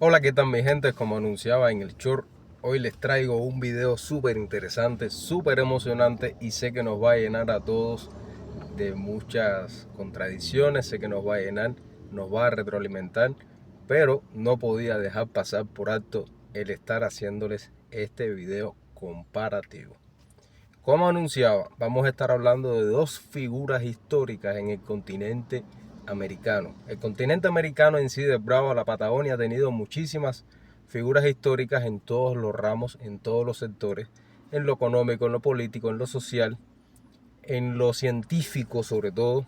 Hola, ¿qué tal mi gente? Como anunciaba en el short, hoy les traigo un video súper interesante, súper emocionante y sé que nos va a llenar a todos de muchas contradicciones, sé que nos va a llenar, nos va a retroalimentar, pero no podía dejar pasar por alto el estar haciéndoles este video comparativo. Como anunciaba, vamos a estar hablando de dos figuras históricas en el continente americano. El continente americano en sí, de Bravo a la Patagonia, ha tenido muchísimas figuras históricas en todos los ramos, en todos los sectores, en lo económico, en lo político, en lo social, en lo científico sobre todo.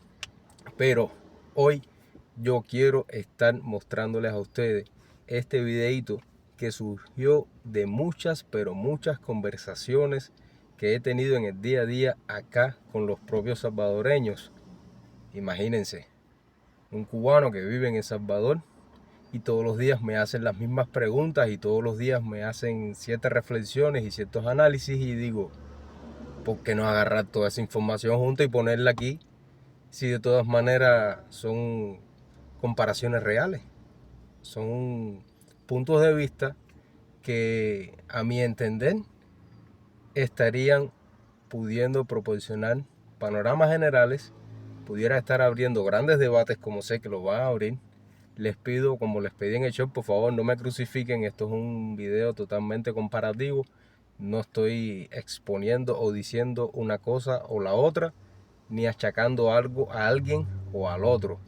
Pero hoy yo quiero estar mostrándoles a ustedes este videito que surgió de muchas, pero muchas conversaciones que he tenido en el día a día acá con los propios salvadoreños. Imagínense, un cubano que vive en El Salvador y todos los días me hacen las mismas preguntas y todos los días me hacen ciertas reflexiones y ciertos análisis y digo, ¿por qué no agarrar toda esa información junta y ponerla aquí si de todas maneras son comparaciones reales? Son puntos de vista que a mi entender estarían pudiendo proporcionar panoramas generales, pudiera estar abriendo grandes debates como sé que lo van a abrir. Les pido, como les pedí en el show, por favor no me crucifiquen, esto es un video totalmente comparativo, no estoy exponiendo o diciendo una cosa o la otra, ni achacando algo a alguien o al otro.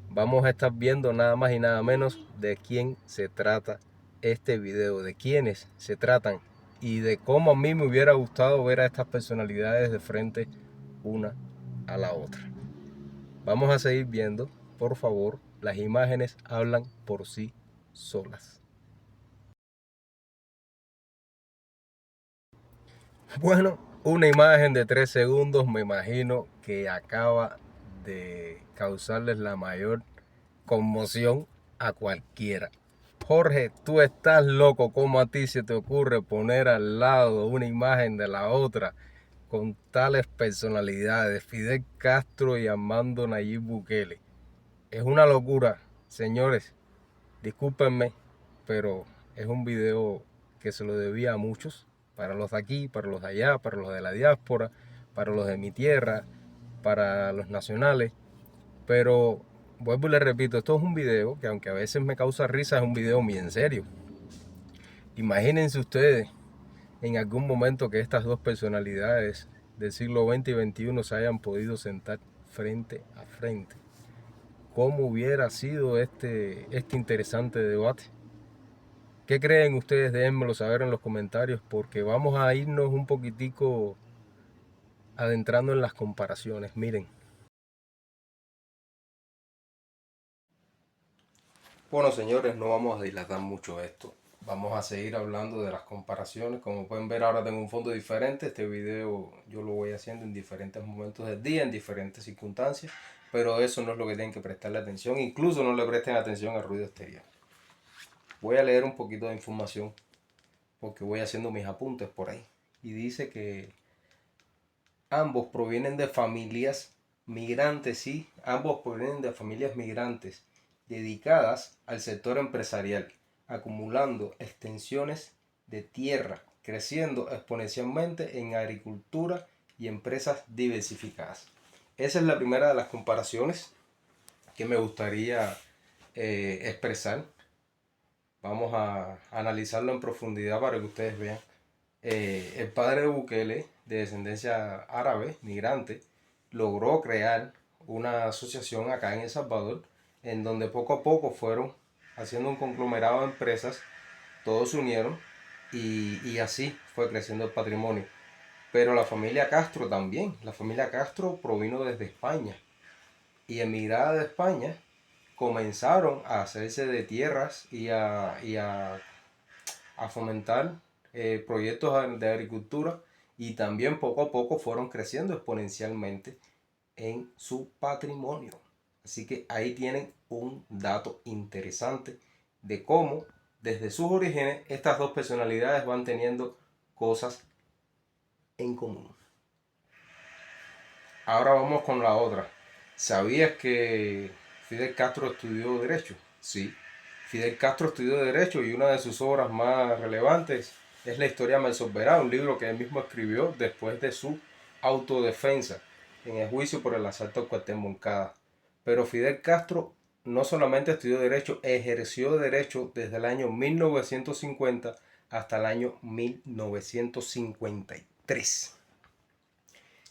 Vamos a estar viendo nada más y nada menos de quién se trata este video, de quiénes se tratan y de cómo a mí me hubiera gustado ver a estas personalidades de frente una a la otra. Vamos a seguir viendo, por favor, las imágenes hablan por sí solas. Bueno, una imagen de 3 segundos me imagino que acaba de causarles la mayor conmoción a cualquiera. Jorge, tú estás loco, ¿cómo a ti se te ocurre poner al lado una imagen de la otra con tales personalidades, Fidel Castro y Armando Nayib Bukele? Es una locura, señores, discúlpenme, pero es un video que se lo debía a muchos, para los de aquí, para los de allá, para los de la diáspora, para los de mi tierra, para los nacionales, pero vuelvo y les repito, esto es un video que aunque a veces me causa risa, es un video muy en serio. Imagínense ustedes en algún momento que estas dos personalidades del siglo XX y XXI se hayan podido sentar frente a frente. ¿Cómo hubiera sido este interesante debate? ¿Qué creen ustedes? Déjenmelo saber en los comentarios porque vamos a irnos un poquitico adentrando en las comparaciones. Miren. Bueno, señores, no vamos a dilatar mucho esto. Vamos a seguir hablando de las comparaciones. Como pueden ver, ahora tengo un fondo diferente. Este video yo lo voy haciendo en diferentes momentos del día, en diferentes circunstancias. Pero eso no es lo que tienen que prestarle atención. Incluso no le presten atención al ruido exterior. Voy a leer un poquito de información porque voy haciendo mis apuntes por ahí. Y dice que ambos provienen de familias migrantes, sí, ambos provienen de familias migrantes dedicadas al sector empresarial, acumulando extensiones de tierra, creciendo exponencialmente en agricultura y empresas diversificadas. Esa es la primera de las comparaciones que me gustaría expresar. Vamos a analizarlo en profundidad para que ustedes vean. El padre de Bukele, de descendencia árabe, migrante, logró crear una asociación acá en El Salvador, en donde poco a poco fueron haciendo un conglomerado de empresas, todos se unieron y así fue creciendo el patrimonio. Pero la familia Castro también, la familia Castro provino desde España y emigrada de España comenzaron a hacerse de tierras a fomentar proyectos de agricultura y también poco a poco fueron creciendo exponencialmente en su patrimonio. Así que ahí tienen un dato interesante de cómo desde sus orígenes estas dos personalidades van teniendo cosas en común. Ahora vamos con la otra. ¿Sabías que Fidel Castro estudió Derecho? Sí. Fidel Castro estudió Derecho y una de sus obras más relevantes es La Historia me Sobera, un libro que él mismo escribió después de su autodefensa en el juicio por el asalto al cuartel Moncada. Pero Fidel Castro no solamente estudió Derecho, ejerció Derecho desde el año 1950 hasta el año 1953.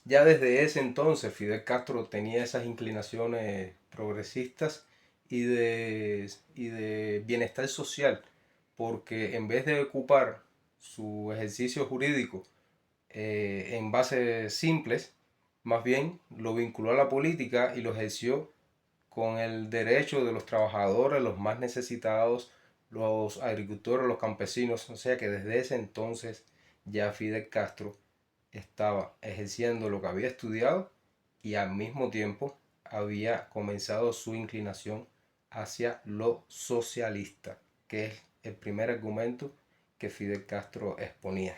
Ya desde ese entonces Fidel Castro tenía esas inclinaciones progresistas y de bienestar social, porque en vez de ocupar su ejercicio jurídico en bases simples, más bien lo vinculó a la política y lo ejerció con el derecho de los trabajadores, los más necesitados, los agricultores, los campesinos. O sea que desde ese entonces ya Fidel Castro estaba ejerciendo lo que había estudiado y al mismo tiempo había comenzado su inclinación hacia lo socialista, que es el primer argumento que Fidel Castro exponía.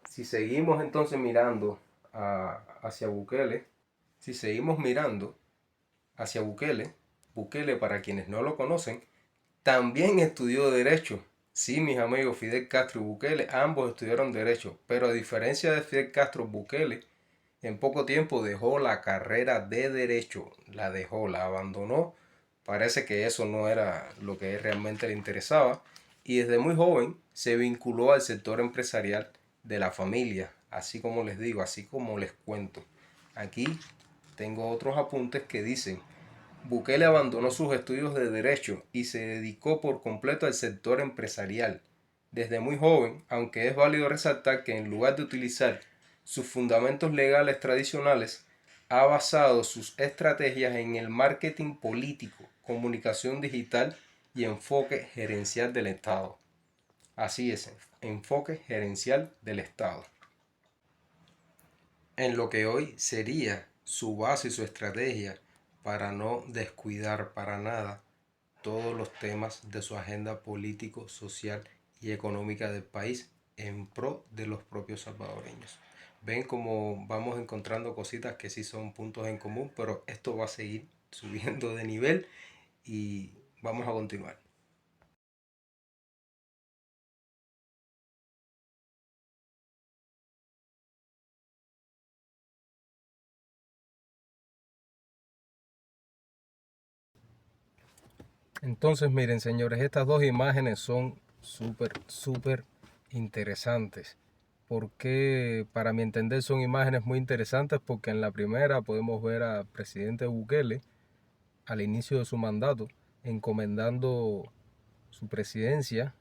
Si seguimos entonces mirando hacia Bukele, si seguimos mirando hacia Bukele, Bukele, para quienes no lo conocen, también estudió Derecho. Sí, mis amigos, Fidel Castro y Bukele, ambos estudiaron Derecho, pero a diferencia de Fidel Castro, Bukele en poco tiempo dejó la carrera de Derecho, la dejó, la abandonó. Parece que eso no era lo que realmente le interesaba y desde muy joven se vinculó al sector empresarial de la familia, así como les digo, así como les cuento. Aquí tengo otros apuntes que dicen: Bukele abandonó sus estudios de Derecho y se dedicó por completo al sector empresarial. Desde muy joven, aunque es válido resaltar que en lugar de utilizar sus fundamentos legales tradicionales, ha basado sus estrategias en el marketing político, comunicación digital y enfoque gerencial del Estado. Así es, enfoque gerencial del Estado. En lo que hoy sería su base y su estrategia para no descuidar para nada todos los temas de su agenda político, social y económica del país en pro de los propios salvadoreños. Ven como vamos encontrando cositas que sí son puntos en común, pero esto va a seguir subiendo de nivel y vamos a continuar. Entonces, miren, señores, estas dos imágenes son súper interesantes. Porque, para mi entender, son imágenes muy interesantes porque en la primera podemos ver al presidente Bukele al inicio de su mandato encomendando su presidencia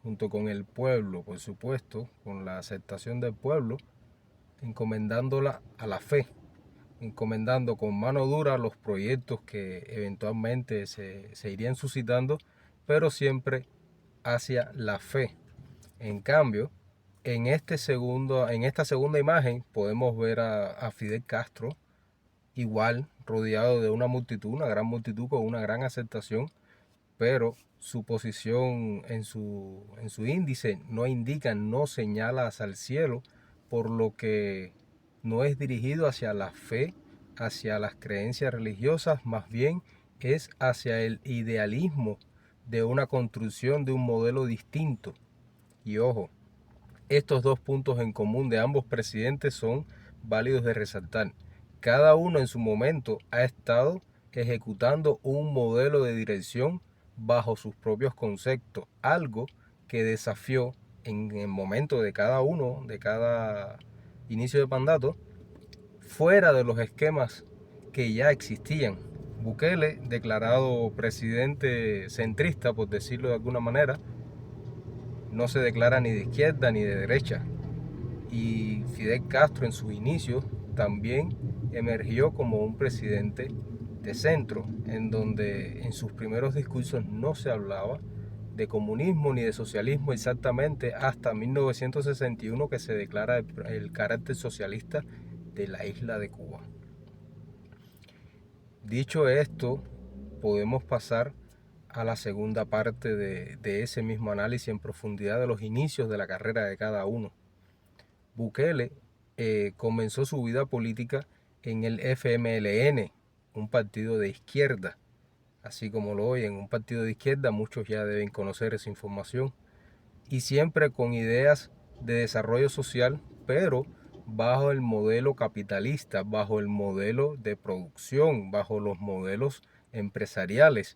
junto con el pueblo, por supuesto, con la aceptación del pueblo, encomendándola a la fe, encomendando con mano dura los proyectos que eventualmente se irían suscitando, pero siempre hacia la fe. En cambio, en esta segunda imagen podemos ver a Fidel Castro igual rodeado de una multitud, una gran multitud con una gran aceptación, pero su posición en su índice no indica, no señala hacia el cielo, por lo que no es dirigido hacia la fe, hacia las creencias religiosas, más bien es hacia el idealismo de una construcción de un modelo distinto. Y ojo, estos dos puntos en común de ambos presidentes son válidos de resaltar. Cada uno en su momento ha estado ejecutando un modelo de dirección bajo sus propios conceptos, algo que desafió en el momento de cada uno, de cada inicio de mandato, fuera de los esquemas que ya existían. Bukele, declarado presidente centrista, por decirlo de alguna manera, no se declara ni de izquierda ni de derecha. Y Fidel Castro en sus inicios también emergió como un presidente de centro, en donde en sus primeros discursos no se hablaba de comunismo ni de socialismo exactamente hasta 1961, que se declara el carácter socialista de la isla de Cuba. Dicho esto, podemos pasar a la segunda parte de ese mismo análisis en profundidad de los inicios de la carrera de cada uno. Bukele comenzó su vida política en el FMLN, un partido de izquierda, así como lo oyen, un partido de izquierda, muchos ya deben conocer esa información, y siempre con ideas de desarrollo social, pero bajo el modelo capitalista, bajo el modelo de producción, bajo los modelos empresariales.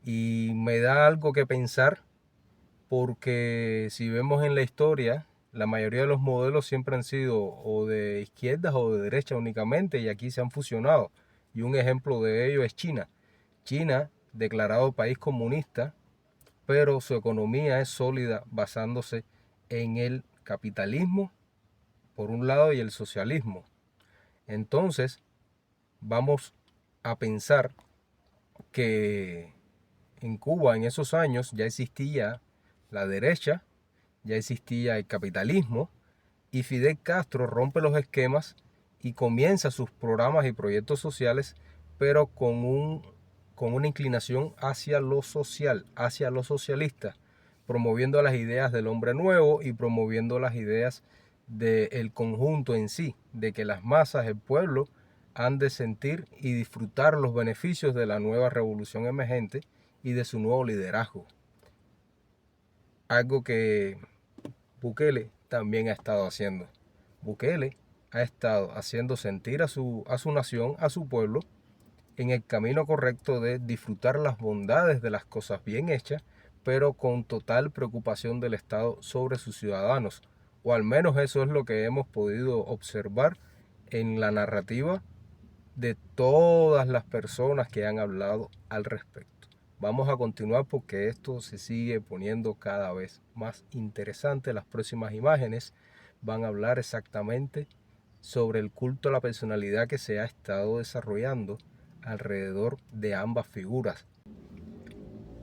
Y me da algo que pensar porque si vemos en la historia, la mayoría de los modelos siempre han sido o de izquierdas o de derecha únicamente y aquí se han fusionado. Y un ejemplo de ello es China. China, declarado país comunista, pero su economía es sólida basándose en el capitalismo por un lado y el socialismo. Entonces, vamos a pensar que en Cuba en esos años ya existía la derecha, ya existía el capitalismo y Fidel Castro rompe los esquemas y comienza sus programas y proyectos sociales, pero con una inclinación hacia lo social, hacia lo socialista, promoviendo las ideas del hombre nuevo y promoviendo las ideas del conjunto en sí, de que las masas, el pueblo, han de sentir y disfrutar los beneficios de la nueva revolución emergente y de su nuevo liderazgo. Algo que Bukele también ha estado haciendo. Bukele ha estado haciendo sentir a su nación, a su pueblo, en el camino correcto de disfrutar las bondades de las cosas bien hechas, pero con total preocupación del Estado sobre sus ciudadanos. O al menos eso es lo que hemos podido observar en la narrativa de todas las personas que han hablado al respecto. Vamos a continuar porque esto se sigue poniendo cada vez más interesante. Las próximas imágenes van a hablar exactamente sobre el culto a la personalidad que se ha estado desarrollando alrededor de ambas figuras.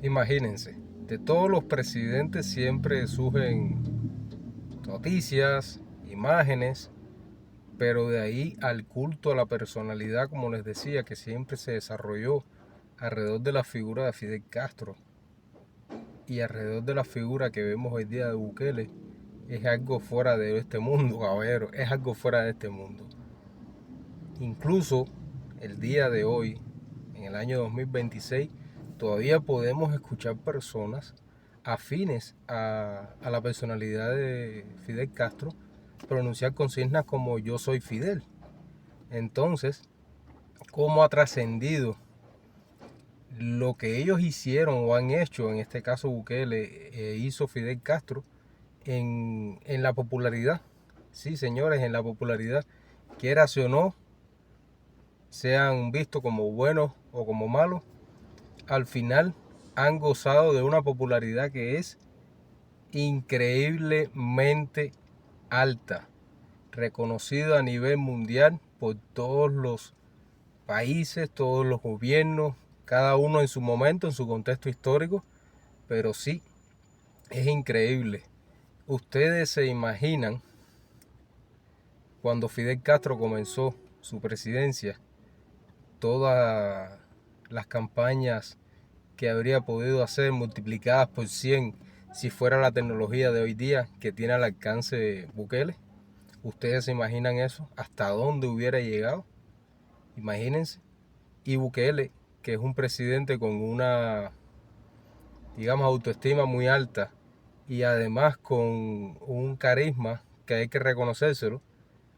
Imagínense, de todos los presidentes siempre surgen noticias, imágenes, pero de ahí al culto a la personalidad, como les decía, que siempre se desarrolló alrededor de la figura de Fidel Castro y alrededor de la figura que vemos hoy día de Bukele, es algo fuera de este mundo, caballero, es algo fuera de este mundo. Incluso el día de hoy, en el año 2026, todavía podemos escuchar personas afines a la personalidad de Fidel Castro pronunciar consignas como yo soy Fidel. Entonces, ¿cómo ha trascendido lo que ellos hicieron o han hecho, en este caso Bukele hizo Fidel Castro, en la popularidad? Sí, señores, en la popularidad, quieras o no, sean vistos como buenos o como malos, al final han gozado de una popularidad que es increíblemente alta, reconocido a nivel mundial por todos los países, todos los gobiernos, cada uno en su momento, en su contexto histórico, pero sí, es increíble. Ustedes se imaginan cuando Fidel Castro comenzó su presidencia, todas las campañas que habría podido hacer multiplicadas por 100 si fuera la tecnología de hoy día que tiene al alcance Bukele. ¿Ustedes se imaginan eso? ¿Hasta dónde hubiera llegado? Imagínense. Y Bukele, que es un presidente con una, digamos, autoestima muy alta y además con un carisma que hay que reconocérselo,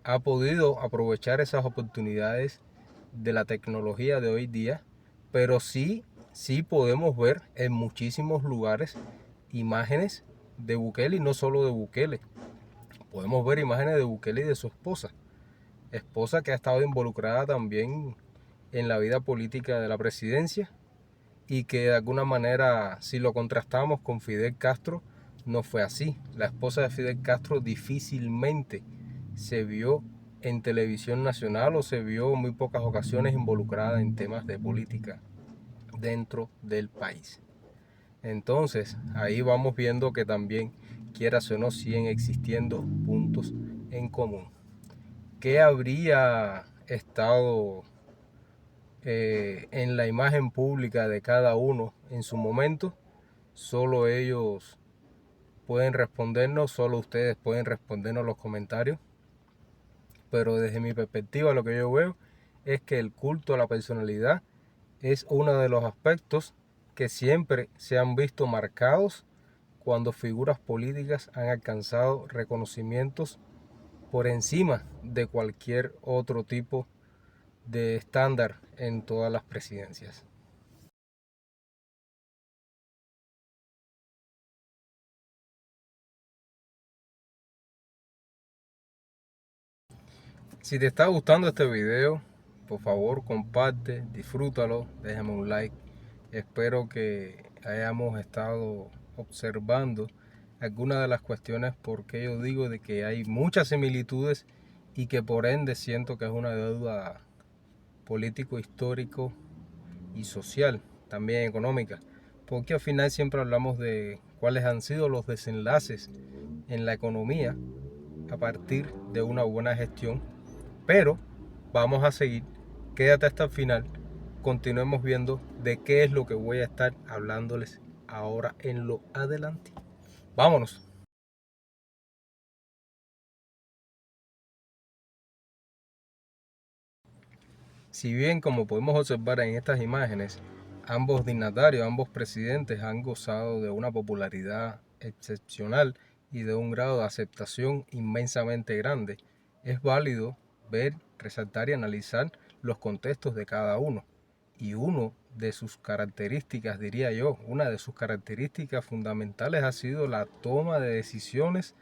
ha podido aprovechar esas oportunidades de la tecnología de hoy día, pero sí podemos ver en muchísimos lugares imágenes de Bukele y no solo de Bukele. Podemos ver imágenes de Bukele y de su esposa que ha estado involucrada también en la vida política de la presidencia y que de alguna manera, si lo contrastamos con Fidel Castro, no fue así. La esposa de Fidel Castro difícilmente se vio en televisión nacional o se vio en muy pocas ocasiones involucrada en temas de política dentro del país. Entonces, ahí vamos viendo que también, quieras o no, siguen existiendo puntos en común. ¿Qué habría estado en la imagen pública de cada uno en su momento? Solo ellos pueden respondernos, solo ustedes pueden respondernos los comentarios. Pero desde mi perspectiva lo que yo veo es que el culto a la personalidad es uno de los aspectos que siempre se han visto marcados cuando figuras políticas han alcanzado reconocimientos por encima de cualquier otro tipo de estándar en todas las presidencias. Si te está gustando este video, por favor comparte, disfrútalo, déjame un like. Espero que hayamos estado observando algunas de las cuestiones porque yo digo de que hay muchas similitudes y que por ende siento que es una deuda político, histórico y social, también económica, porque al final siempre hablamos de cuáles han sido los desenlaces en la economía a partir de una buena gestión, pero vamos a seguir, quédate hasta el final, continuemos viendo de qué es lo que voy a estar hablándoles ahora en lo adelante. Vámonos. Si bien, como podemos observar en estas imágenes, ambos dignatarios, ambos presidentes han gozado de una popularidad excepcional y de un grado de aceptación inmensamente grande, es válido ver, resaltar y analizar los contextos de cada uno. Y uno de sus características, diría yo, una de sus características fundamentales ha sido la toma de decisiones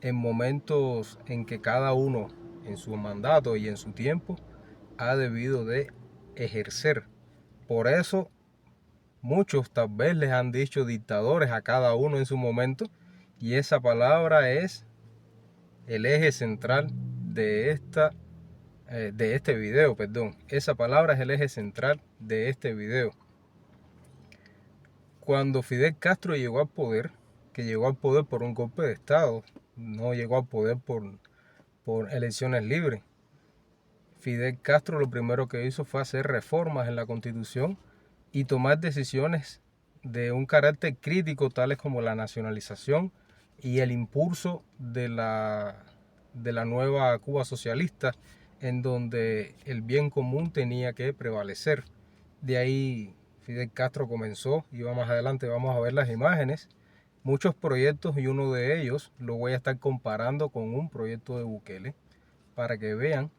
en momentos en que cada uno en su mandato y en su tiempo ha debido de ejercer. Por eso muchos tal vez les han dicho dictadores a cada uno en su momento, y esa palabra es el eje central de este video, perdón. Esa palabra es el eje central de este video. Cuando Fidel Castro llegó al poder, que llegó al poder por un golpe de Estado, no llegó al poder por elecciones libres. Fidel Castro lo primero que hizo fue hacer reformas en la Constitución y tomar decisiones de un carácter crítico, tales como la nacionalización y el impulso de la nueva Cuba socialista, en donde el bien común tenía que prevalecer. De ahí Fidel Castro comenzó, y más adelante vamos a ver las imágenes, muchos proyectos, y uno de ellos lo voy a estar comparando con un proyecto de Bukele, para que vean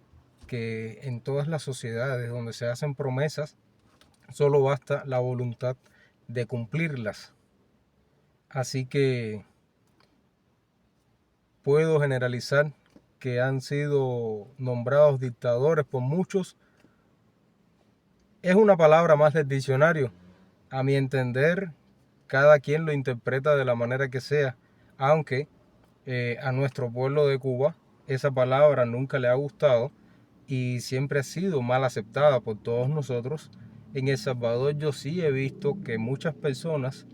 que en todas las sociedades donde se hacen promesas, solo basta la voluntad de cumplirlas. Así que puedo generalizar que han sido nombrados dictadores por muchos. Es una palabra más del diccionario. A mi entender, cada quien lo interpreta de la manera que sea, aunque a nuestro pueblo de Cuba esa palabra nunca le ha gustado y siempre ha sido mal aceptada por todos nosotros. En El Salvador yo sí he visto que muchas personas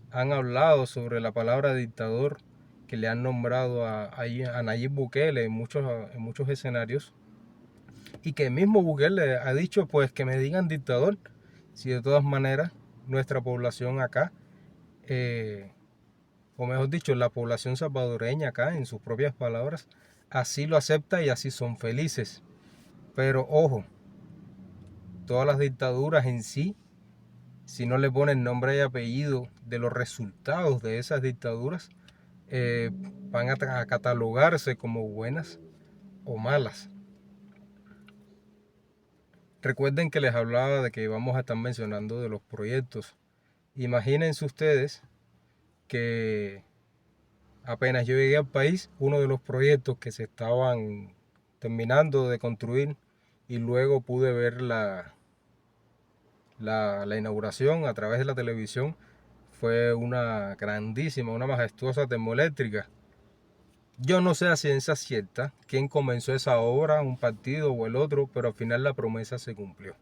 han hablado sobre la palabra dictador, que le han nombrado a Nayib Bukele en muchos escenarios, y que el mismo Bukele ha dicho pues que me digan dictador, si de todas maneras nuestra población acá, o mejor dicho, la población salvadoreña acá, en sus propias palabras, así lo acepta y así son felices. Pero ojo, todas las dictaduras en sí, si no le ponen nombre y apellido de los resultados de esas dictaduras, van a catalogarse como buenas o malas. Recuerden que les hablaba de que vamos a estar mencionando de los proyectos. Imagínense ustedes que apenas yo llegué al país, uno de los proyectos que se estaban terminando de construir, y luego pude ver la inauguración a través de la televisión, fue una grandísima, una majestuosa termoeléctrica. Yo no sé a ciencia cierta quién comenzó esa obra, un partido o el otro, pero al final la promesa se cumplió.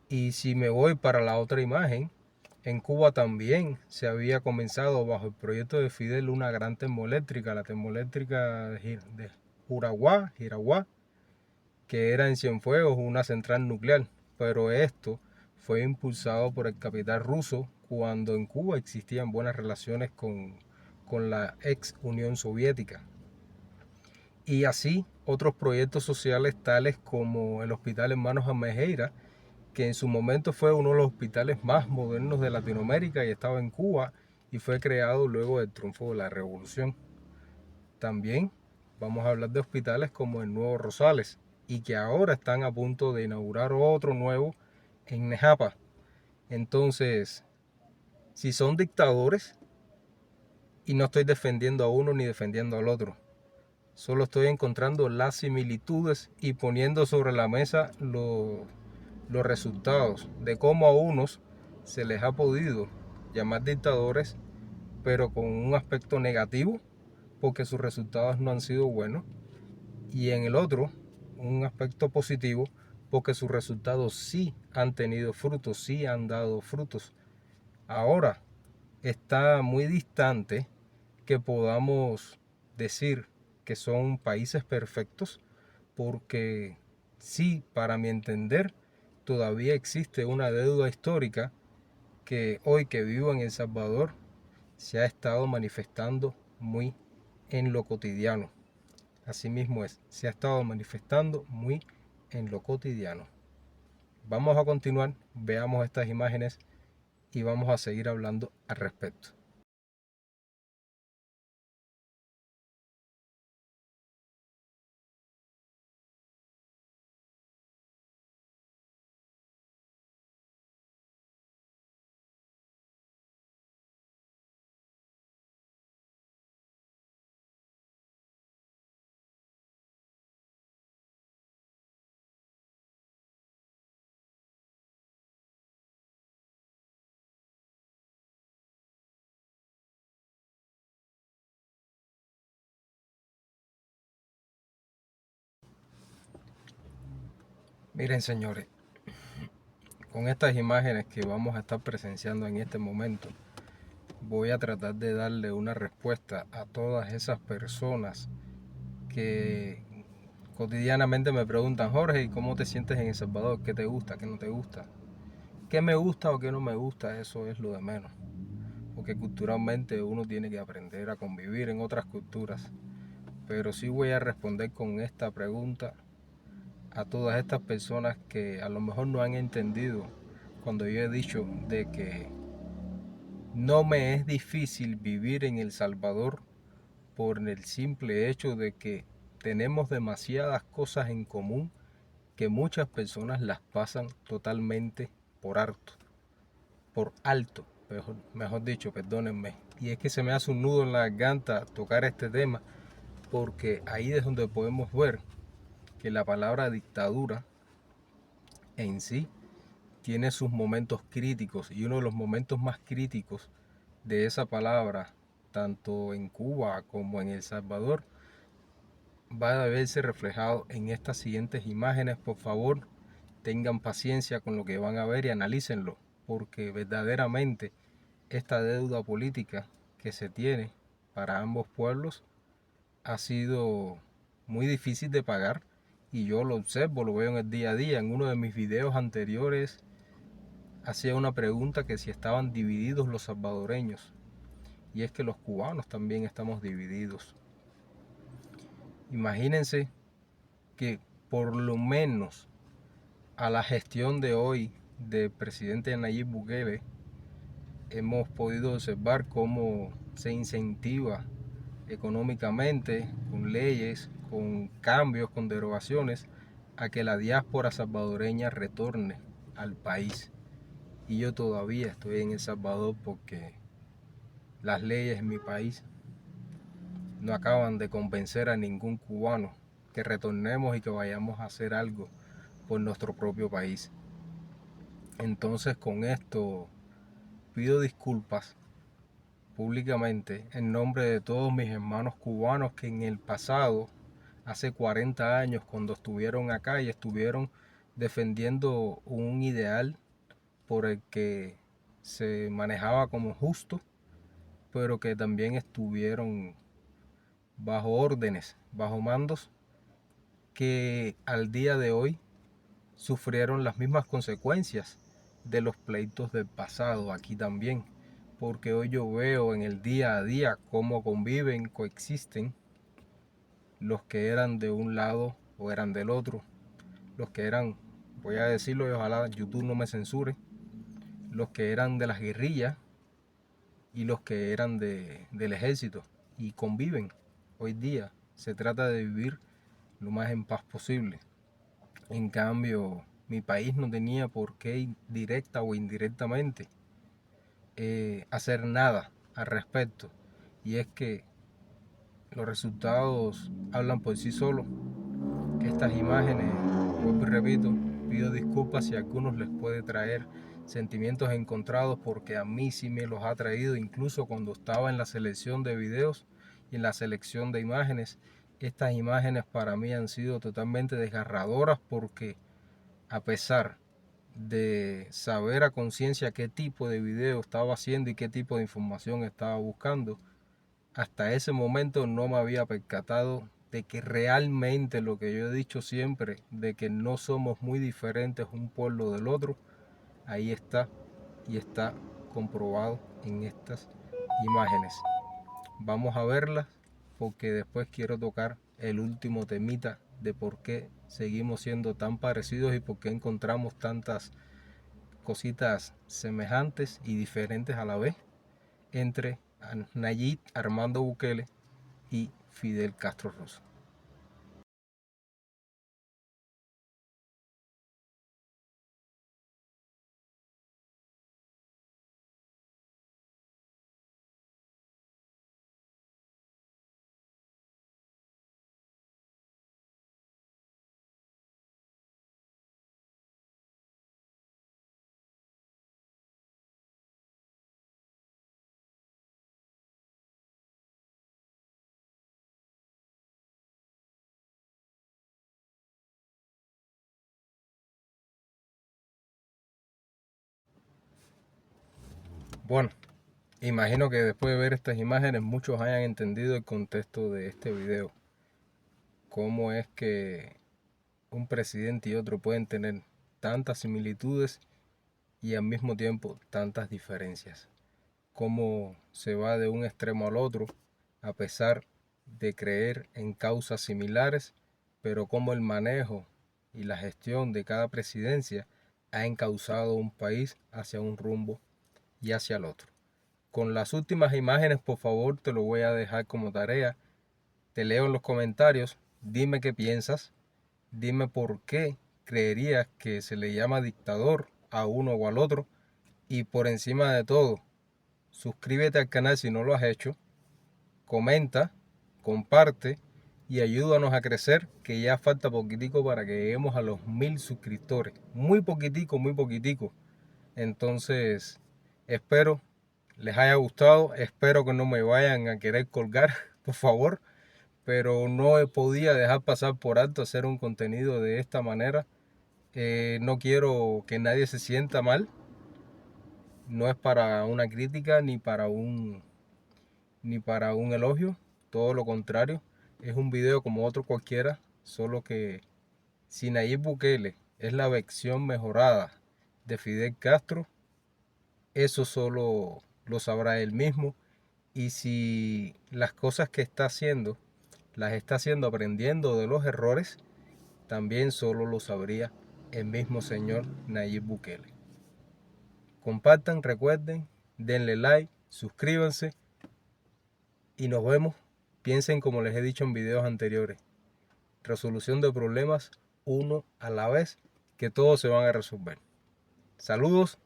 Y si me voy para la otra imagen, en Cuba también se había comenzado bajo el proyecto de Fidel una gran termoeléctrica, la termoeléctrica de Jaraguá, que era en Cienfuegos una central nuclear. Pero esto fue impulsado por el capital ruso cuando en Cuba existían buenas relaciones con la ex Unión Soviética. Y así otros proyectos sociales tales como el Hospital Hermanos Amejeira, que en su momento fue uno de los hospitales más modernos de Latinoamérica y estaba en Cuba y fue creado luego del triunfo de la Revolución. También vamos a hablar de hospitales como el Nuevo Rosales y que ahora están a punto de inaugurar otro nuevo en Nejapa. Entonces, si son dictadores, y no estoy defendiendo a uno ni defendiendo al otro, solo estoy encontrando las similitudes y poniendo sobre la mesa los resultados de cómo a unos se les ha podido llamar dictadores, pero con un aspecto negativo, porque sus resultados no han sido buenos, y en el otro, un aspecto positivo, porque sus resultados sí han tenido frutos, sí han dado frutos. Ahora está muy distante que podamos decir que son países perfectos, porque sí, para mi entender, todavía existe una deuda histórica que hoy que vivo en El Salvador se ha estado manifestando muy en lo cotidiano. Asimismo es, se ha estado manifestando muy en lo cotidiano. Vamos a continuar, veamos estas imágenes y vamos a seguir hablando al respecto. Miren, señores, con estas imágenes que vamos a estar presenciando en este momento, voy a tratar de darle una respuesta a todas esas personas que cotidianamente me preguntan: Jorge, ¿y cómo te sientes en El Salvador? ¿Qué te gusta? ¿Qué no te gusta? ¿Qué me gusta o qué no me gusta? Eso es lo de menos, porque culturalmente uno tiene que aprender a convivir en otras culturas. Pero sí voy a responder con esta pregunta a todas estas personas que a lo mejor no han entendido cuando yo he dicho de que no me es difícil vivir en El Salvador por el simple hecho de que tenemos demasiadas cosas en común que muchas personas las pasan totalmente por alto, mejor dicho, perdónenme. Y es que se me hace un nudo en la garganta tocar este tema, porque ahí es donde podemos ver que la palabra dictadura en sí tiene sus momentos críticos, y uno de los momentos más críticos de esa palabra, tanto en Cuba como en El Salvador, va a verse reflejado en estas siguientes imágenes. Por favor, tengan paciencia con lo que van a ver y analícenlo, porque verdaderamente esta deuda política que se tiene para ambos pueblos ha sido muy difícil de pagar, y yo lo observo, lo veo en el día a día. En uno de mis videos anteriores hacía una pregunta, que si estaban divididos los salvadoreños, y es que los cubanos también estamos divididos. Imagínense que por lo menos a la gestión de hoy del presidente Nayib Bukele hemos podido observar cómo se incentiva económicamente, con leyes, con cambios, con derogaciones, a que la diáspora salvadoreña retorne al país. Y yo todavía estoy en El Salvador porque las leyes en mi país no acaban de convencer a ningún cubano que retornemos y que vayamos a hacer algo por nuestro propio país. Entonces, con esto pido disculpas públicamente en nombre de todos mis hermanos cubanos que en el pasado, hace 40 años, cuando estuvieron acá y estuvieron defendiendo un ideal por el que se manejaba como justo, pero que también estuvieron bajo órdenes, bajo mandos, que al día de hoy sufrieron las mismas consecuencias de los pleitos del pasado aquí también, porque hoy yo veo en el día a día cómo conviven, coexisten los que eran de un lado o eran del otro, los que eran voy a decirlo y ojalá YouTube no me censure, los que eran de las guerrillas y los que eran del ejército y conviven hoy día. Se trata de vivir lo más en paz posible. En cambio, mi país no tenía por qué directa o indirectamente hacer nada al respecto. Y es que los resultados hablan por sí solos. Estas imágenes, vuelvo y repito, pido disculpas si a algunos les puede traer sentimientos encontrados, porque a mí sí me los ha traído, incluso cuando estaba en la selección de videos y en la selección de imágenes. Estas imágenes para mí han sido totalmente desgarradoras, porque a pesar de saber a conciencia qué tipo de video estaba haciendo y qué tipo de información estaba buscando, hasta ese momento no me había percatado de que realmente lo que yo he dicho siempre, de que no somos muy diferentes un pueblo del otro, ahí está, y está comprobado en estas imágenes. Vamos a verlas, porque después quiero tocar el último temita de por qué seguimos siendo tan parecidos y por qué encontramos tantas cositas semejantes y diferentes a la vez entre Nayib Armando Bukele y Fidel Castro Rosso. Bueno, imagino que después de ver estas imágenes muchos hayan entendido el contexto de este video. Cómo es que un presidente y otro pueden tener tantas similitudes y al mismo tiempo tantas diferencias. Cómo se va de un extremo al otro a pesar de creer en causas similares, pero cómo el manejo y la gestión de cada presidencia ha encauzado un país hacia un rumbo y hacia el otro. Con las últimas imágenes, por favor, te lo voy a dejar como tarea. Te leo en los comentarios, dime qué piensas, dime por qué creerías que se le llama dictador a uno o al otro, y por encima de todo, suscríbete al canal si no lo has hecho, comenta, comparte y ayúdanos a crecer, que ya falta poquitico para que lleguemos a los 1000 suscriptores. Muy poquitico, muy poquitico. Entonces, espero les haya gustado, espero que no me vayan a querer colgar, por favor, pero no podía dejar pasar por alto hacer un contenido de esta manera. No quiero que nadie se sienta mal, no es para una crítica ni para un elogio, todo lo contrario, es un video como otro cualquiera, solo que si Nayib Bukele es la versión mejorada de Fidel Castro, eso solo lo sabrá él mismo. Y si las cosas que está haciendo, las está haciendo aprendiendo de los errores, también solo lo sabría el mismo señor Nayib Bukele. Compartan, recuerden, denle like, suscríbanse y nos vemos. Piensen como les he dicho en videos anteriores. Resolución de problemas uno a la vez, que todos se van a resolver. Saludos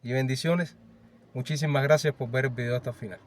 y bendiciones. Muchísimas gracias por ver el video hasta el final.